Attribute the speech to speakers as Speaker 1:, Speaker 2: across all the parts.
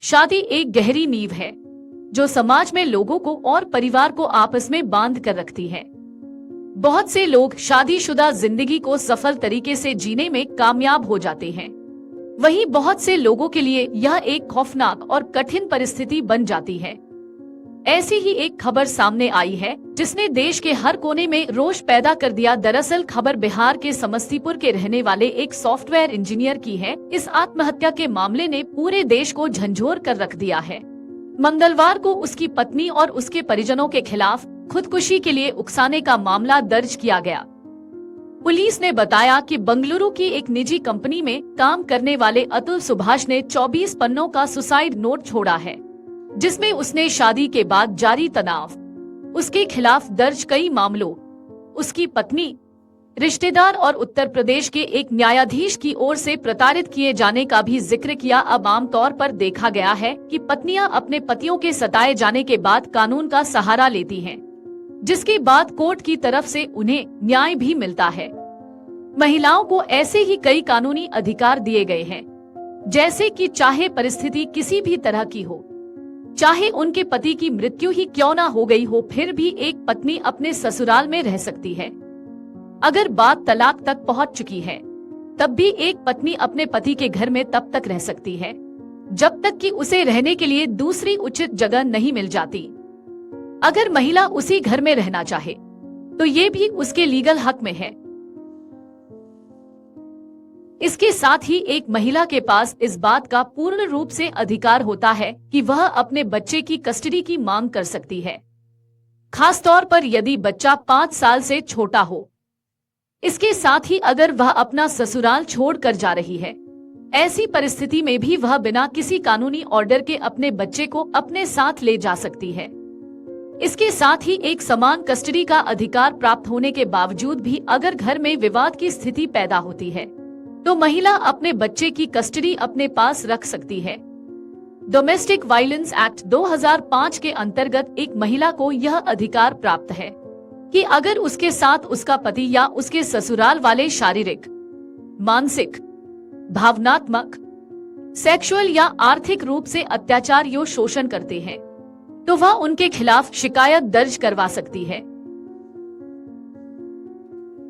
Speaker 1: शादी एक गहरी नींव है जो समाज में लोगों को और परिवार को आपस में बांध कर रखती है। बहुत से लोग शादीशुदा जिंदगी को सफल तरीके से जीने में कामयाब हो जाते हैं, वहीं बहुत से लोगों के लिए यह एक खौफनाक और कठिन परिस्थिति बन जाती है। ऐसी ही एक खबर सामने आई है जिसने देश के हर कोने में रोष पैदा कर दिया। दरअसल खबर बिहार के समस्तीपुर के रहने वाले एक सॉफ्टवेयर इंजीनियर की है। इस आत्महत्या के मामले ने पूरे देश को झंझोर कर रख दिया है। मंगलवार को उसकी पत्नी और उसके परिजनों के खिलाफ खुदकुशी के लिए उकसाने का मामला दर्ज किया गया। पुलिस ने बताया कि बंगलुरु की एक निजी कंपनी में काम करने वाले अतुल सुभाष ने 24 पन्नों का सुसाइड नोट छोड़ा है, जिसमें उसने शादी के बाद जारी तनाव, उसके खिलाफ दर्ज कई मामलों, उसकी पत्नी, रिश्तेदार और उत्तर प्रदेश के एक न्यायाधीश की ओर से प्रताड़ित किए जाने का भी जिक्र किया। अब आमतौर पर देखा गया है कि पत्नियां अपने पतियों के सताए जाने के बाद कानून का सहारा लेती हैं, जिसके बाद कोर्ट की तरफ से उन्हें न्याय भी मिलता है। महिलाओं को ऐसे ही कई कानूनी अधिकार दिए गए हैं, जैसे कि चाहे परिस्थिति किसी भी तरह की हो, चाहे उनके पति की मृत्यु ही क्यों ना हो गई हो, फिर भी एक पत्नी अपने ससुराल में रह सकती है। अगर बात तलाक तक पहुंच चुकी है, तब भी एक पत्नी अपने पति के घर में तब तक रह सकती है जब तक कि उसे रहने के लिए दूसरी उचित जगह नहीं मिल जाती। अगर महिला उसी घर में रहना चाहे तो ये भी उसके लीगल हक में है। इसके साथ ही एक महिला के पास इस बात का पूर्ण रूप से अधिकार होता है कि वह अपने बच्चे की कस्टडी की मांग कर सकती है, खासतौर पर यदि बच्चा 5 साल से छोटा हो। इसके साथ ही अगर वह अपना ससुराल छोड़कर जा रही है, ऐसी परिस्थिति में भी वह बिना किसी कानूनी ऑर्डर के अपने बच्चे को अपने साथ ले जा सकती है। इसके साथ ही एक समान कस्टडी का अधिकार प्राप्त होने के बावजूद भी अगर घर में विवाद की स्थिति पैदा होती है तो महिला अपने बच्चे की कस्टडी अपने पास रख सकती है। डोमेस्टिक वायलेंस एक्ट 2005 के अंतर्गत एक महिला को यह अधिकार प्राप्त है कि अगर उसके साथ उसका पति या उसके ससुराल वाले शारीरिक, मानसिक, भावनात्मक, सेक्सुअल या आर्थिक रूप से अत्याचार या शोषण करते हैं तो वह उनके खिलाफ शिकायत दर्ज करवा सकती है,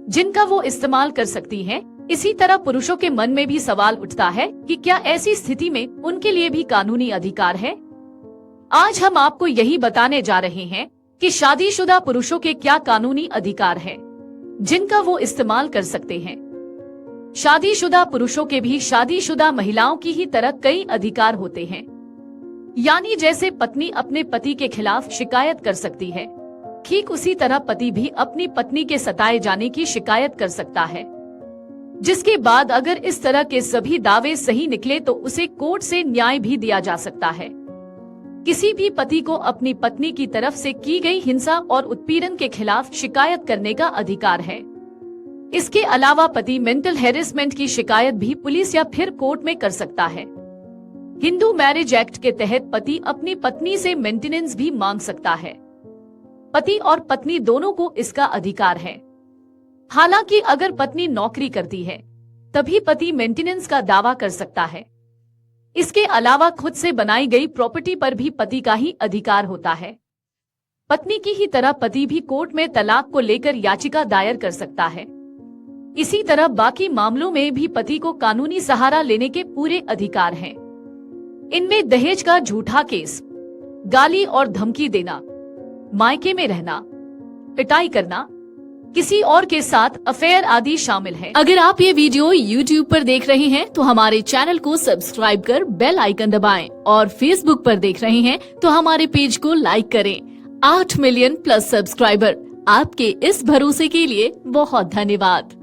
Speaker 1: जिनका वो इस्तेमाल कर सकती है। इसी तरह पुरुषों के मन में भी सवाल उठता है कि क्या ऐसी स्थिति में उनके लिए भी कानूनी अधिकार है। आज हम आपको यही बताने जा रहे हैं कि शादीशुदा पुरुषों के क्या कानूनी अधिकार हैं, जिनका वो इस्तेमाल कर सकते हैं। शादीशुदा पुरुषों के भी शादीशुदा महिलाओं की ही तरह कई अधिकार होते हैं, यानी जैसे पत्नी अपने पति के खिलाफ शिकायत कर सकती है, ठीक उसी तरह पति भी अपनी पत्नी के सताए जाने की शिकायत कर सकता है, जिसके बाद अगर इस तरह के सभी दावे सही निकले तो उसे कोर्ट से न्याय भी दिया जा सकता है। किसी भी पति को अपनी पत्नी की तरफ से की गई हिंसा और उत्पीड़न के खिलाफ शिकायत करने का अधिकार है। इसके अलावा पति मेंटल हैरेसमेंट की शिकायत भी पुलिस या फिर कोर्ट में कर सकता है। हिंदू मैरिज एक्ट के तहत पति अपनी पत्नी से मेंटेनेंस भी मांग सकता है। पति और पत्नी दोनों को इसका अधिकार है। हालांकि अगर पत्नी नौकरी करती है तभी पति मेंटेनेंस का दावा कर सकता है। इसके अलावा खुद से बनाई गई प्रॉपर्टी पर भी पति का ही अधिकार होता है। पत्नी की ही तरह पति भी कोर्ट में तलाक को लेकर याचिका दायर कर सकता है। इसी तरह बाकी मामलों में भी पति को कानूनी सहारा लेने के पूरे अधिकार हैं। इनमें दहेज का झूठा केस, गाली और धमकी देना, मायके में रहना, पिटाई करना, किसी और के साथ अफेयर आदि शामिल है। अगर आप ये वीडियो YouTube पर देख रहे हैं तो हमारे चैनल को सब्सक्राइब कर बेल आइकन दबाएं, और Facebook पर देख रहे हैं तो हमारे पेज को लाइक करें। 8 मिलियन प्लस सब्सक्राइबर, आपके इस भरोसे के लिए बहुत धन्यवाद।